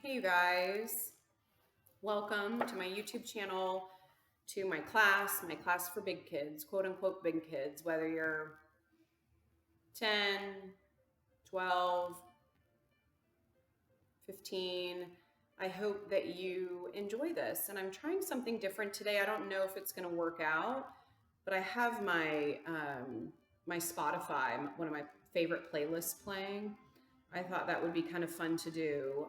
Hey you guys, welcome to my YouTube channel, to my class for big kids, quote unquote big kids, whether you're 10, 12, 15. I hope that you enjoy this, and I'm trying something different today. I don't know if it's going to work out, but I have my my Spotify, one of my favorite playlists playing. I thought that would be kind of fun to do.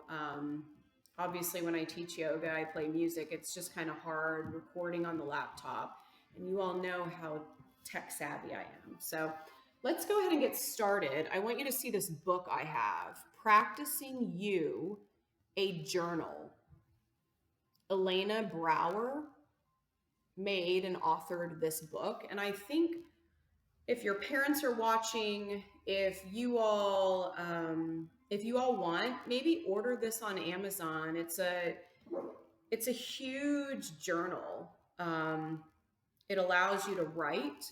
Obviously, when I teach yoga, I play music. It's just kind of hard recording on the laptop. And you all know how tech savvy I am. So let's go ahead and get started. I want you to see this book I have, Practicing You, a Journal. Elena Brower made and authored this book. And I think if your parents are watching, if you all want, maybe order this on Amazon. It's a huge journal. It allows you to write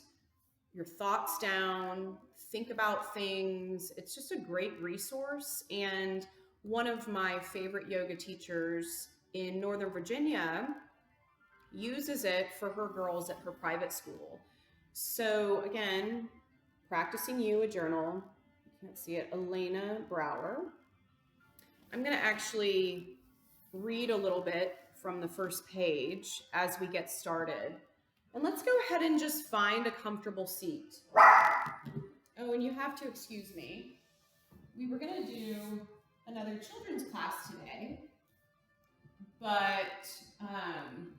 your thoughts down, think about things. It's just a great resource. And one of my favorite yoga teachers in Northern Virginia uses it for her girls at her private school. So again, Practicing You, a Journal. You can't see it. Elena Brower. I'm going to actually read a little bit from the first page as we get started. And let's go ahead and just find a comfortable seat. Oh, and you have to excuse me. We were going to do another children's class today, but,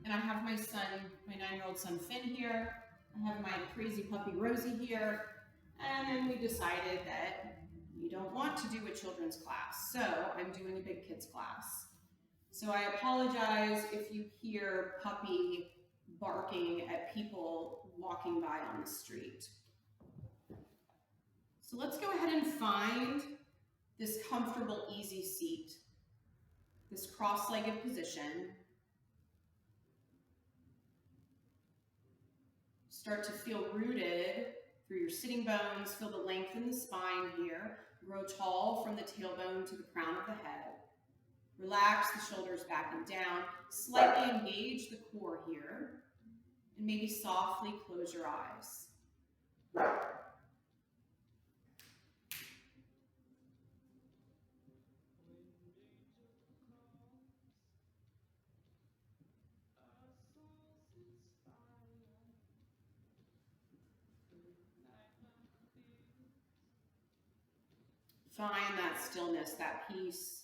and I have my son, my 9-year-old son Finn here. I have my crazy puppy Rosie here. And then we decided that we don't want to do a children's class. So I'm doing a big kids class. So I apologize if you hear puppy barking at people walking by on the street. So let's go ahead and find this comfortable, easy seat, this cross-legged position. Start to feel rooted through your sitting bones. Feel the length in the spine here. Grow tall from the tailbone to the crown of the head. Relax the shoulders back and down. Slightly engage the core here. And maybe softly close your eyes. Find that stillness, that peace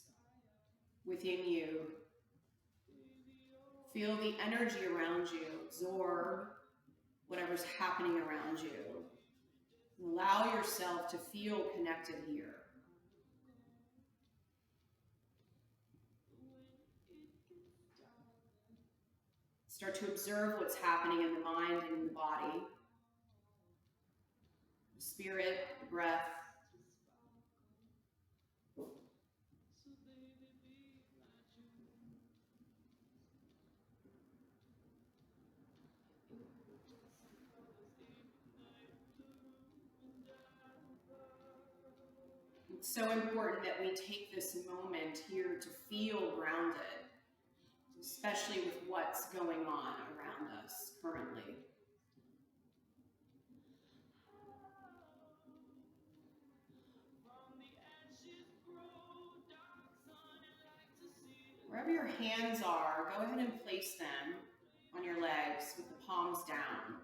within you. Feel the energy around you. Absorb whatever's happening around you. Allow yourself to feel connected here. Start to observe what's happening in the mind and in the body. The spirit, the breath. It's so important that we take this moment here to feel grounded, especially with what's going on around us currently. Wherever your hands are, go ahead and place them on your legs with the palms down.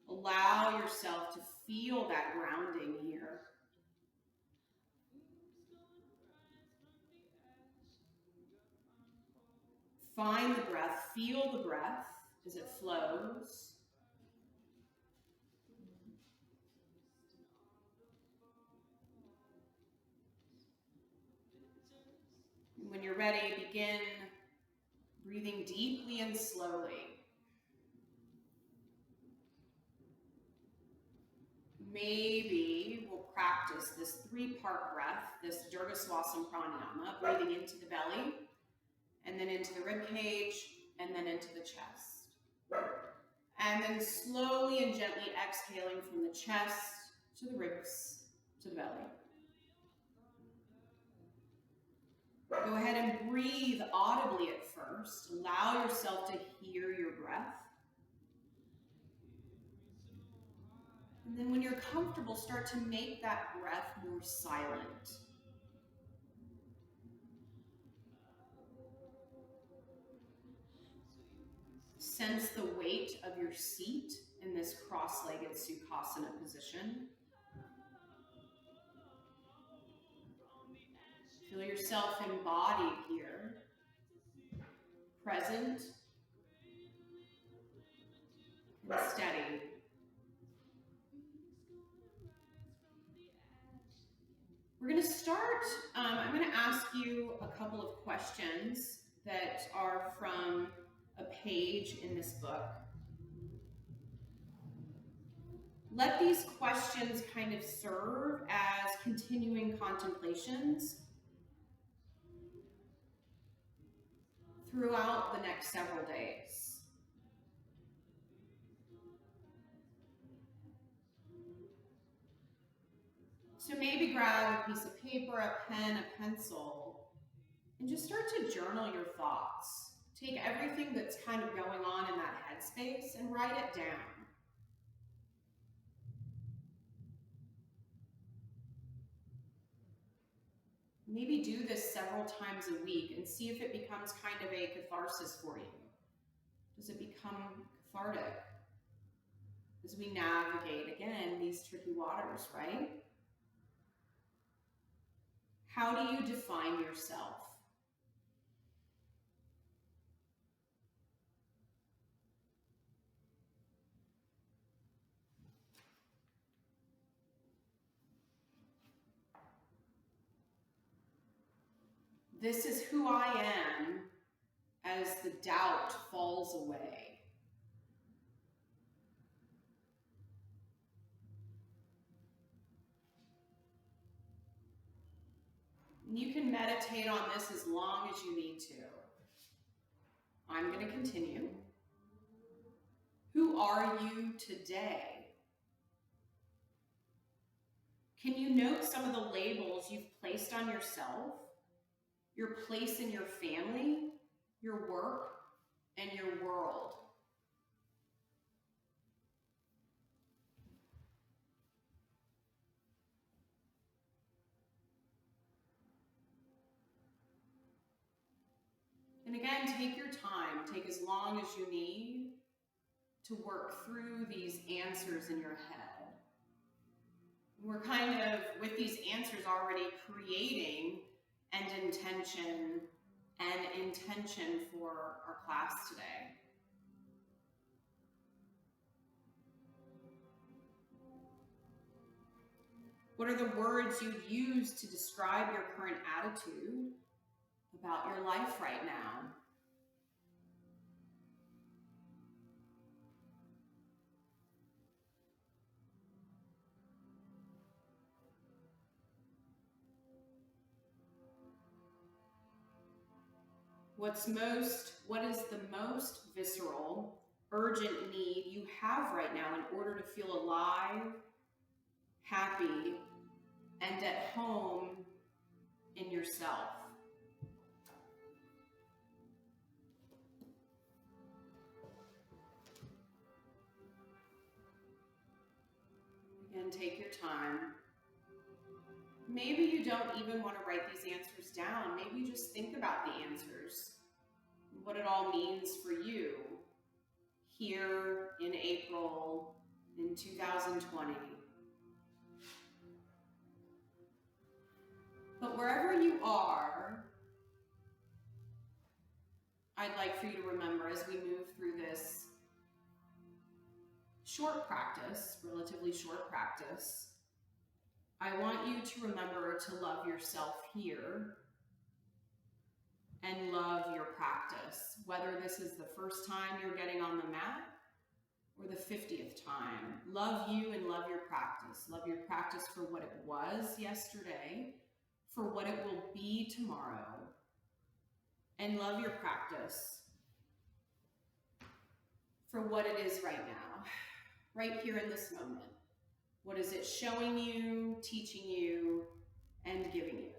Allow yourself to feel that grounding here. Find the breath, feel the breath as it flows. And when you're ready, begin breathing deeply and slowly. Maybe we'll practice this 3-part breath, this Dirghaswasana pranayama, breathing into the belly, and then into the rib cage, and then into the chest. And then slowly and gently exhaling from the chest to the ribs, to the belly. Go go ahead and breathe audibly at first. Allow yourself to hear your breath. And then when you're comfortable, start to make that breath more silent. Sense the weight of your seat in this cross-legged Sukhasana position. Feel yourself embodied here, present and steady. We're going to start, I'm going to ask you a couple of questions that are from a page in this book. Let these questions kind of serve as continuing contemplations throughout the next several days. So maybe grab a piece of paper, a pen, a pencil, and just start to journal your thoughts. Take everything that's kind of going on in that headspace and write it down. Maybe do this several times a week and see if it becomes kind of a catharsis for you. Does it become cathartic as we navigate, again, these tricky waters, right? How do you define yourself? This is who I am as the doubt falls away. You can meditate on this as long as you need to. I'm going to continue. Who are you today? Can you note some of the labels you've placed on yourself, your place in your family, your work, and your world? And again, take your time. Take as long as you need to work through these answers in your head. We're kind of, with these answers, already creating an intention for our class today. What are the words you'd use to describe your current attitude about your life right now? What is the most visceral, urgent need you have right now in order to feel alive, happy, and at home in yourself? Again, take your time. Maybe you don't even want to write these answers down. Maybe you just think about the answers, what it all means for you here in April in 2020. But wherever you are, I'd like for you to remember as we move through this short practice, relatively short practice, I want you to remember to love yourself here and love your practice, whether this is the first time you're getting on the mat or the 50th time. Love you and love your practice. Love your practice for what it was yesterday, for what it will be tomorrow, and love your practice for what it is right now, right here in this moment. What is it showing you, teaching you, and giving you?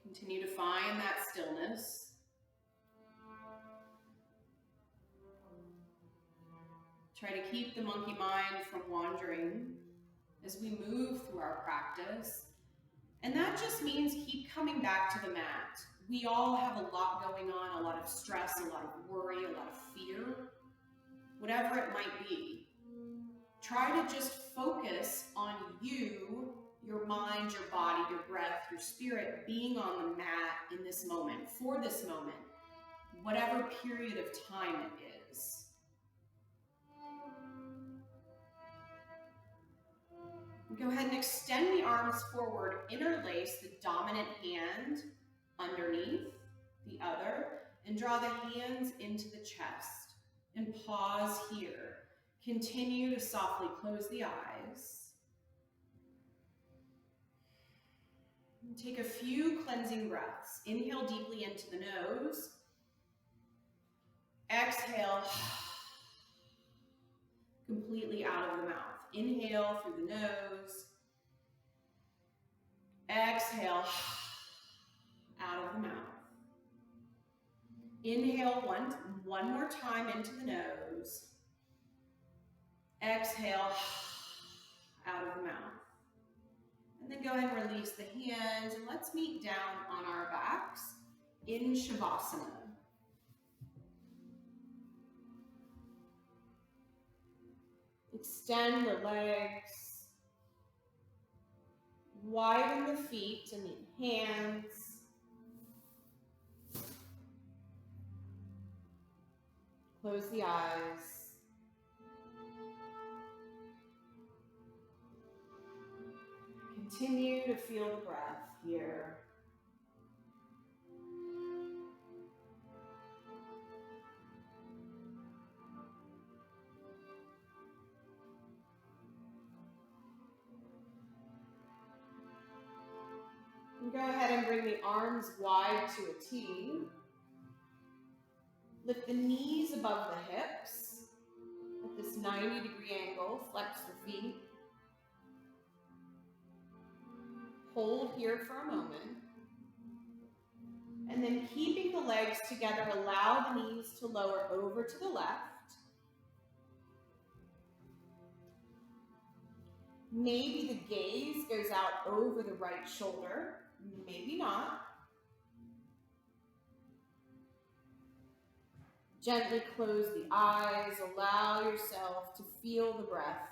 Continue to find that stillness. Try to keep the monkey mind from wandering as we move through our practice. And that just means keep coming back to the mat. We all have a lot going on, a lot of stress, a lot of worry, a lot of fear, whatever it might be. Try to just focus on you, your mind, your body, your breath, your spirit being on the mat in this moment, for this moment, whatever period of time it is. Go ahead and extend the arms forward, interlace the dominant hand underneath the other, and draw the hands into the chest. And pause here. Continue to softly close the eyes. And take a few cleansing breaths. Inhale deeply into the nose. Exhale completely out of the mouth. Inhale through the nose. Exhale out of the mouth. Inhale one more time into the nose. Exhale out of the mouth. And then go ahead and release the hands, and let's meet down on our backs in Shavasana. Extend the legs, widen the feet and the hands. Close the eyes. Continue to feel the breath here. And go ahead and bring the arms wide to a T. Lift the knees above the hips at this 90-degree angle. Flex the feet. Hold here for a moment. And then keeping the legs together, allow the knees to lower over to the left. Maybe the gaze goes out over the right shoulder. Maybe not. Gently close the eyes. Allow yourself to feel the breath.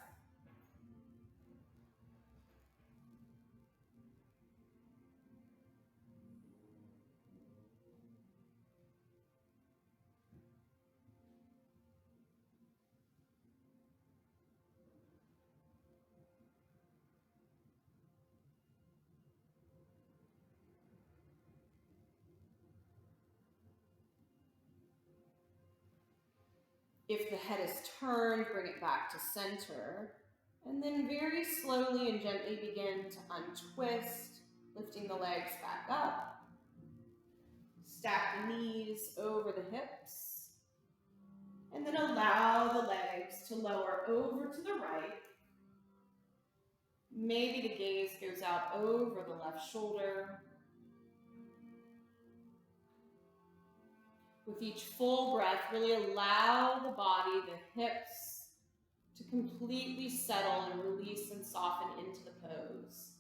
If the head is turned, bring it back to center. And then very slowly and gently begin to untwist, lifting the legs back up. Stack the knees over the hips. And then allow the legs to lower over to the right. Maybe the gaze goes out over the left shoulder. With each full breath, really allow the body, the hips, to completely settle and release and soften into the pose.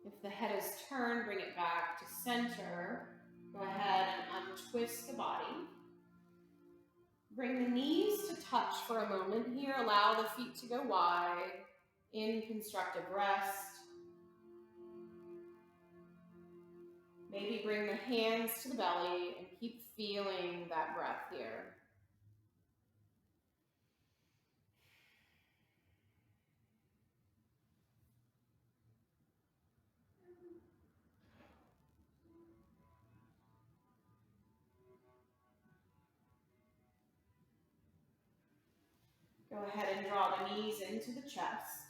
If the head is turned, bring it back to center. Go ahead and untwist the body. Bring the knees to touch for a moment here. Allow the feet to go wide in constructive rest. Maybe bring the hands to the belly and keep Keep feeling that breath here. Go ahead and draw the knees into the chest,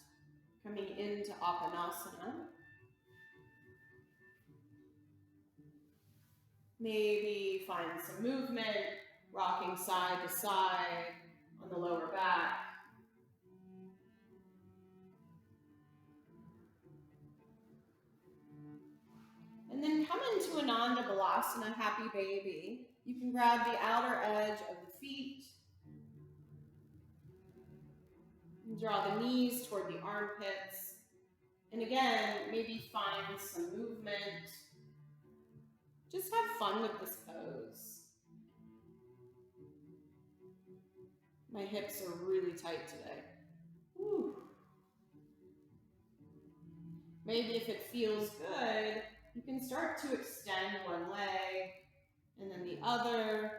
coming into Apanasana. Maybe find some movement, rocking side to side on the lower back. And then come into Ananda Balasana, happy baby. You can grab the outer edge of the feet. And draw the knees toward the armpits. And again, maybe find some movement. Just have fun with this pose. My hips are really tight today. Whew. Maybe if it feels good, you can start to extend one leg and then the other,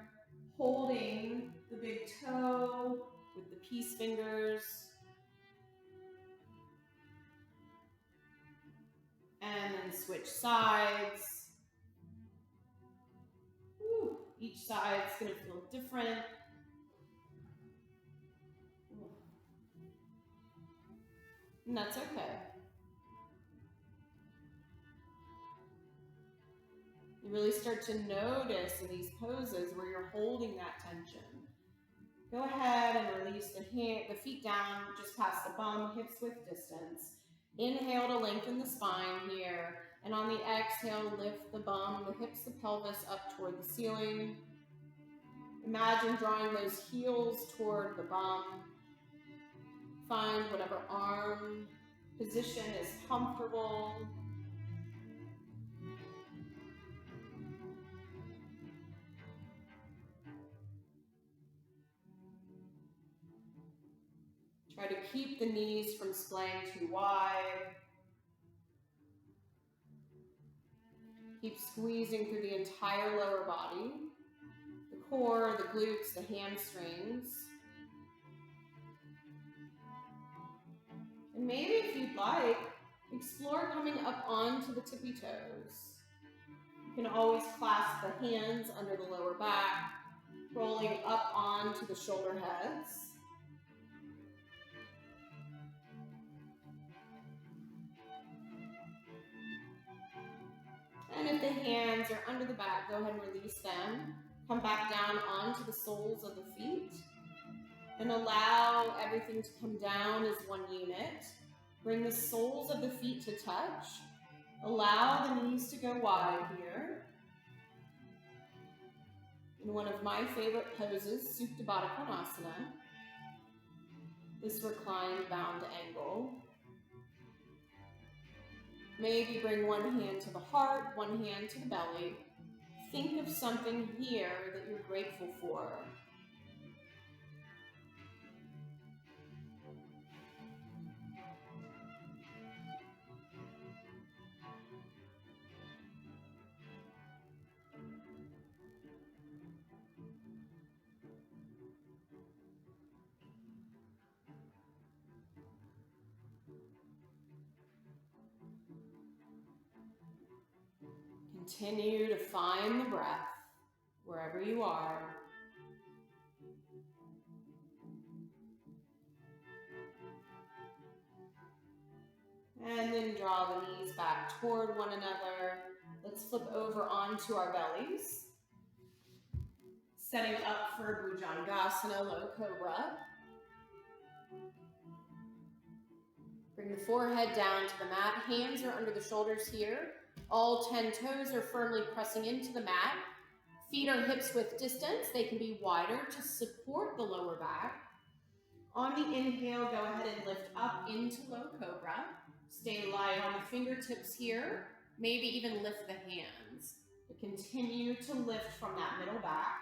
holding the big toe with the peace fingers. And then switch sides. Whew. Each side's going to feel different. And that's okay. You really start to notice in these poses where you're holding that tension. Go ahead and release the feet down just past the bum, hips width distance. Inhale to lengthen the spine here. And on the exhale, lift the bum, the hips, the pelvis up toward the ceiling. Imagine drawing those heels toward the bum. Find whatever arm position is comfortable. Try to keep the knees from splaying too wide. Keep squeezing through the entire lower body. The core, the glutes, the hamstrings. And maybe if you'd like, explore coming up onto the tippy toes. You can always clasp the hands under the lower back, rolling up onto the shoulder heads. And if the hands are under the back, go ahead and release them. Come back down onto the soles of the feet. And allow everything to come down as one unit. Bring the soles of the feet to touch. Allow the knees to go wide here. In one of my favorite poses, Supta Baddha Konasana. This reclined bound angle. Maybe bring one hand to the heart, one hand to the belly. Think of something here that you're grateful for. Continue to find the breath wherever you are. And then draw the knees back toward one another. Let's flip over onto our bellies. Setting up for Bhujangasana, low cobra. Bring the forehead down to the mat. Hands are under the shoulders here. All 10 toes are firmly pressing into the mat. Feet are hips width distance. They can be wider to support the lower back. On the inhale, go ahead and lift up into low cobra. Stay light on the fingertips here. Maybe even lift the hands. But continue to lift from that middle back.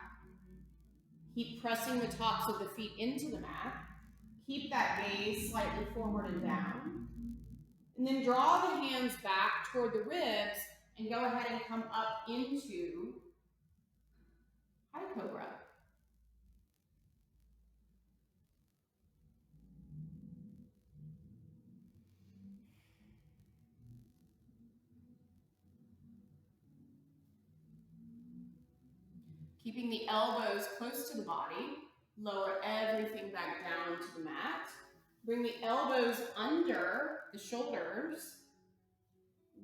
Keep pressing the tops of the feet into the mat. Keep that gaze slightly forward and down. And then draw the hands back toward the ribs and go ahead and come up into High cobra. Keeping the elbows close to the body, lower everything back down to the mat. Bring the elbows under the shoulders,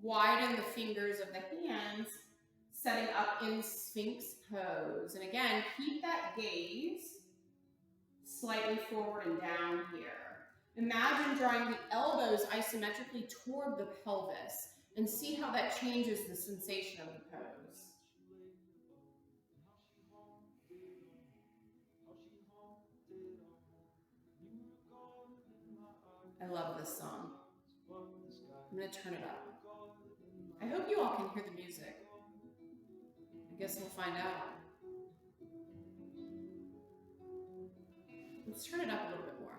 widen the fingers of the hands, setting up in Sphinx pose. And again, keep that gaze slightly forward and down here. Imagine drawing the elbows isometrically toward the pelvis and see how that changes the sensation of the pose. I love this song. I'm going to turn it up. I hope you all can hear the music. I guess we'll find out. Let's turn it up a little bit more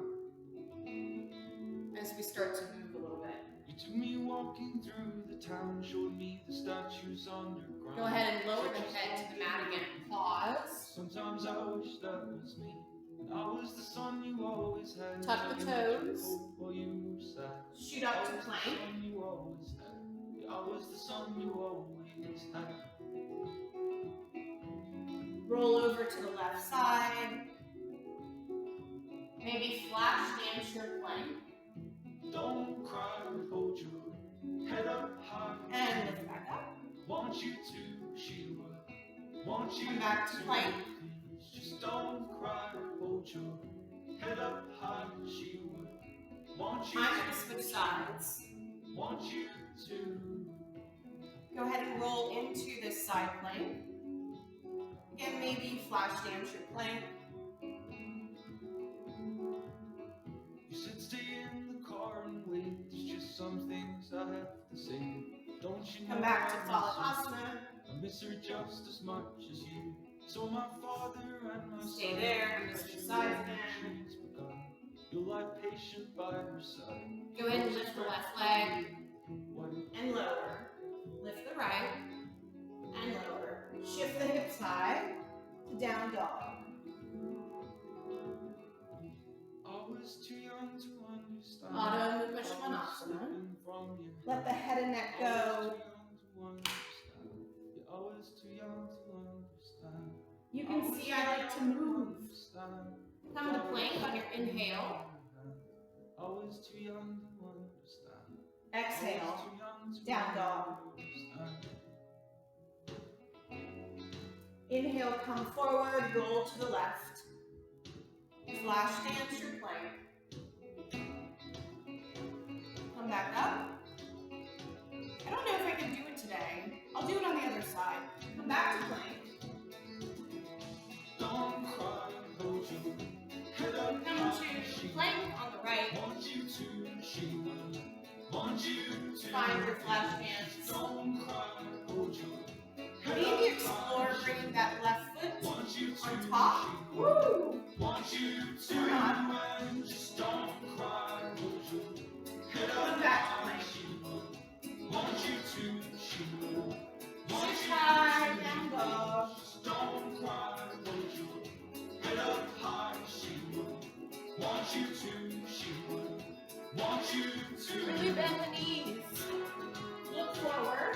as we start to move a little bit. You took me walking through the town, showed me the statues underground. Go ahead and lower the head to the mat again. Pause. Sometimes I wish that was me. I was the son you always had. Tuck the toes. Shoot up to plank. I was the son you always had. Roll over to the left side. Maybe flash hamstring plank. Don't cry, hold your head up high. And lift back up. Want you to, she would. Want you Come back to plank. Just don't cry, hold your head up high. She would. Want you I'm going to switch sides. Want you to. Go ahead and roll into this side plank. Again, maybe flash hamstring plank. You said stay in the car and wait. There's just some things I have to say. Don't you know? Come back to Balasana. I miss her just as much as you. So my father and my Stay son. there. And switch sides again. You'll lie patient by her side. Go ahead and lift the left leg and lower. Lift the right and lower. Shift the hips high to down dog. I was too young to understand. Adho Mukha Svanasana. Let the head and neck go. I was too young to understand. You can see I like to move. Come to plank on your inhale. I was too young to understand. Exhale, down dog. Inhale, come forward, roll to the left. Flash hamstring plank. Come back up. I don't know if I can do it today. I'll do it on the other side. Come back to plank. Don't cry, hold your head up. Come to plank on the right. Want you to, she will. Want you to. Find your flash hands. Don't cry, hold your head up. Maybe explore bringing that left foot Want you to, on top. Woo! Want you to. And just don't cry, hold your head up. Come back to plank. Want you to, she will. Want Shift you high, to. down dog. Just don't cry, hold your head up high. She will. Want you to, she will. Want you to. Really bend the knees. Look forward.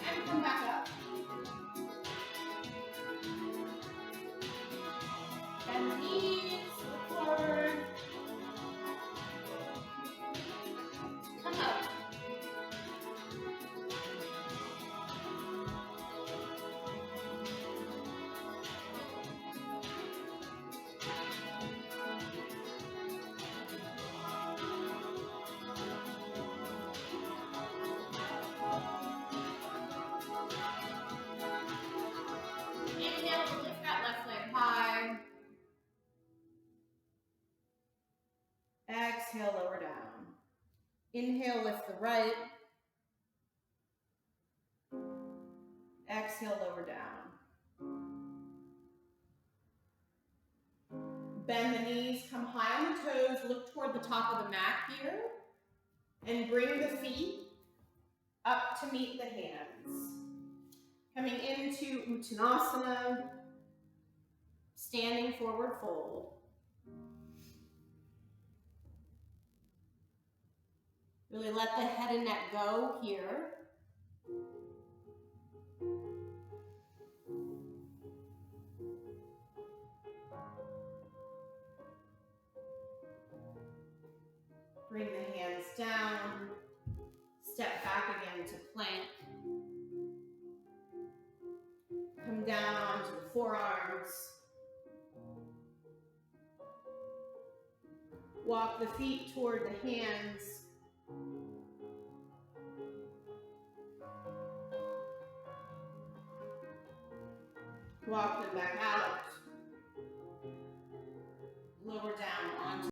And come back up. Bend the knees. Look forward. Come up. Inhale to lift that left leg high. Exhale, lower down. Inhale, lift the right. Exhale, lower down. Bend the knees, come high on the toes, look toward the top of the mat here, and bring the feet up to meet the hands. Coming into into Uttanasana, standing forward fold. Really let the head and neck go here. Bring the hands down. Step back again to plank. Come down onto the forearms. Walk the feet toward the hands. Walk them back out. Lower down onto.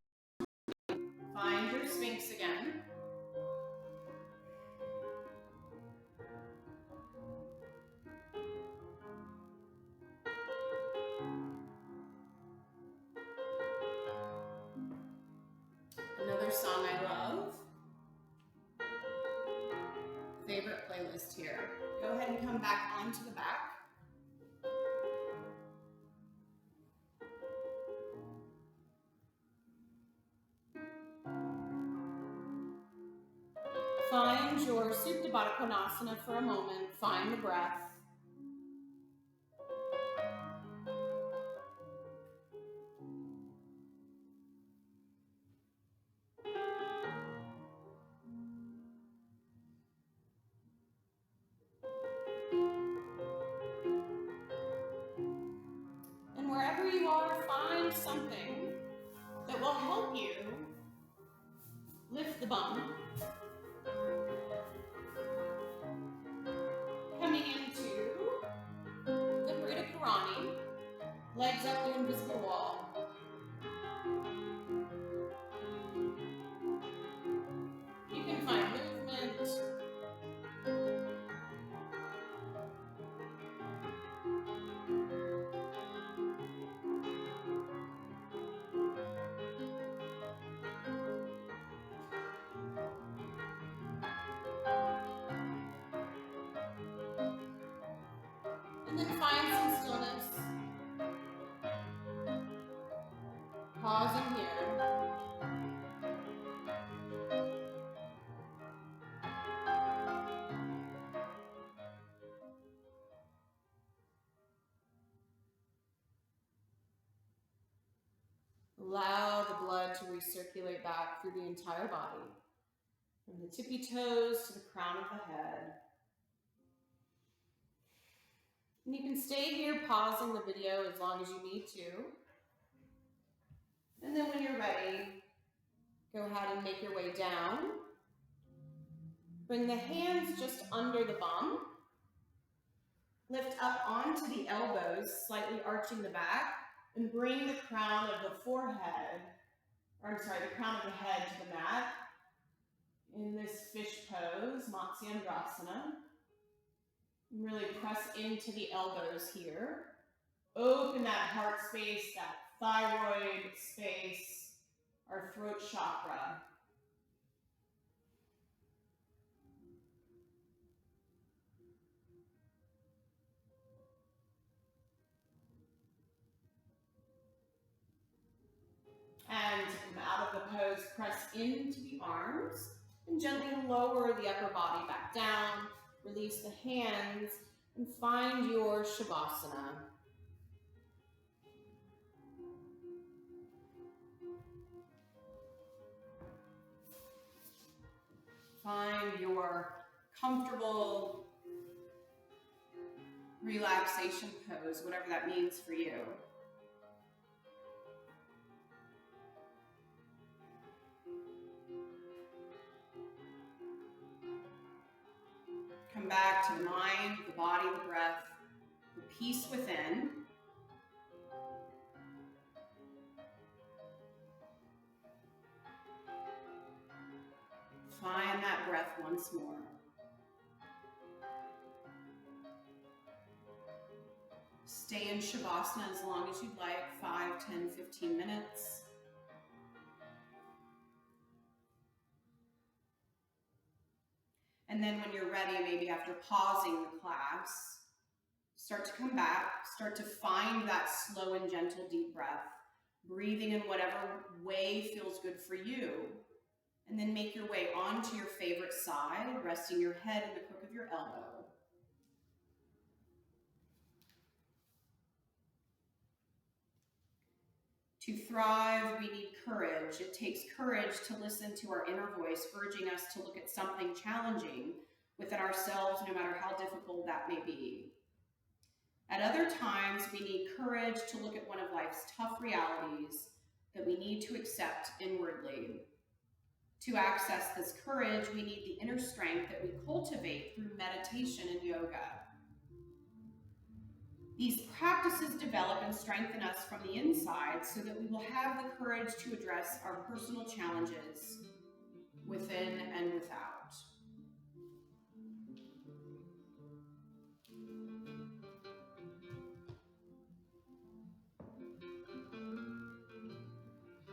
Find your Sphinx again. Another song I love. Favorite playlist here. Go ahead and come back onto the back. Find your Supta Baddha Konasana for a moment. Find the breath. And wherever you are, find something that will help you lift the bum. Coming into the Brita Karani, legs up the invisible wall. You can find movement. And then find some stillness. Pausing here. Allow the blood to recirculate back through the entire body, from the tippy toes to the crown of the head. And you can stay here pausing the video as long as you need to. And then when you're ready, go ahead and make your way down. Bring the hands just under the bum. Lift up onto the elbows, slightly arching the back, and bring the crown of the forehead, the crown of the head to the mat. In this fish pose, Matsyendrasana. Really press into the elbows here. Open that heart space, that thyroid space, our throat chakra. And to come out of the pose, press into the arms and gently lower the upper body back down. Release the hands and find your Shavasana. Find your comfortable relaxation pose, whatever that means for you. Come back to the mind, the body, the breath, the peace within. Find that breath once more. Stay in Shavasana as long as you'd like, 5, 10, 15 minutes. And then when you're ready, maybe after pausing the class, Start to come back, start to find that slow and gentle deep breath, breathing in whatever way feels good for you. And then make your way onto your favorite side, resting your head in the crook of your elbow. To thrive, we need courage. It takes courage to listen to our inner voice, urging us to look at something challenging within ourselves, no matter how difficult that may be. At other times, we need courage to look at one of life's tough realities that we need to accept inwardly. To access this courage, we need the inner strength that we cultivate through meditation and yoga. These practices develop and strengthen us from the inside so that we will have the courage to address our personal challenges within and without.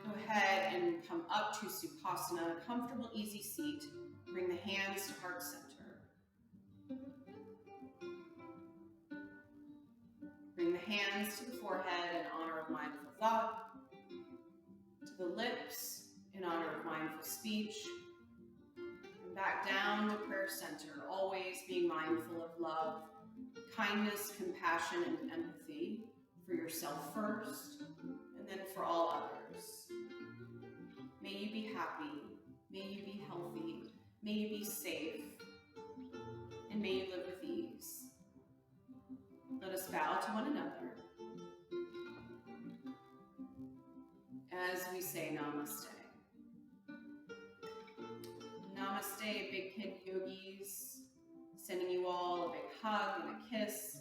Go ahead and come up to Sukhasana, a comfortable, easy seat. Bring the hands to heart center. Bring the hands to the forehead in honor of mindful thought, to the lips in honor of mindful speech, and back down to prayer center, always being mindful of love, kindness, compassion, and empathy for yourself first, and then for all others. May you be happy, may you be healthy, may you be safe, and may you live with ease. Let us bow to one another as we say namaste. Namaste, Big Kid Yogis. Sending you all a big hug and a kiss.